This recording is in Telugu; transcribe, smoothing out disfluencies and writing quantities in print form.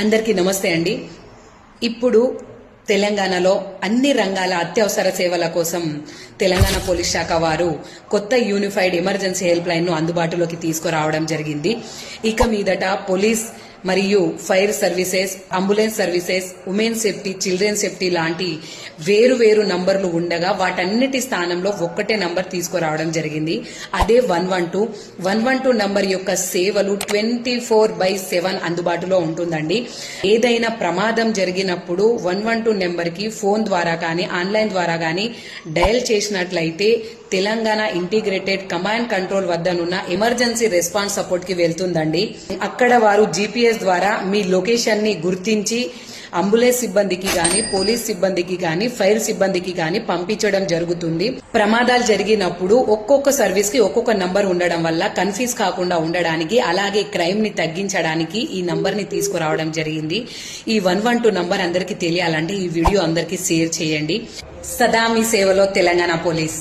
అందరికీ నమస్తే అండి. ఇప్పుడు తెలంగాణలో అన్ని రంగాల అత్యవసర సేవల కోసం తెలంగాణ పోలీస్ శాఖ వారు కొత్త యూనిఫైడ్ ఎమర్జెన్సీ హెల్ప్ లైన్ ను అందుబాటులోకి తీసుకురావడం జరిగింది. ఇక మీదట పోలీస్ మరియు fire services, ambulance services, women safety, children safety లాంటి వేరు నంబర్లు ఉండగా వాటన్నిటి స్థానంలో ఒక్కటే నంబర్ తీసుకురావడం జరిగింది. అదే 112. 112 నంబర్ యొక్క సేవలు 24/7 అందుబాటులో ఉంటుందండి. ఏదైనా ప్రమాదం జరిగినప్పుడు 112 నెంబర్ కి ఫోన్ ద్వారా కానీ ఆన్లైన్ ద్వారా కానీ డయల్ చేసినట్లయితే తెలంగాణ ఇంటిగ్రేటెడ్ కమాండ్ కంట్రోల్ వద్దనున్న ఎమర్జెన్సీ రెస్పాన్స్ సపోర్ట్ కి వెళ్తుందండి. అక్కడ వారు GPS ద్వారా మీ లొకేషన్ ని గుర్తించి అంబులెన్స్ సిబ్బందికి గాని, పోలీస్ సిబ్బందికి గాని, ఫైర్ సిబ్బందికి గాని పంపించడం జరుగుతుంది. ప్రమాదాలు జరిగినప్పుడు ఒక్కొక్క సర్వీస్ కి ఒక్కొక్క నంబర్ ఉండడం వల్ల కన్ఫ్యూజ్ కాకుండా ఉండడానికి, అలాగే క్రైమ్ ని తగ్గించడానికి ఈ నంబర్ ని తీసుకురావడం జరిగింది. ఈ 112 నంబర్ అందరికీ తెలియాలంటే ఈ వీడియో అందరికీ షేర్ చేయండి. సదా మీ సేవలో తెలంగాణ పోలీస్.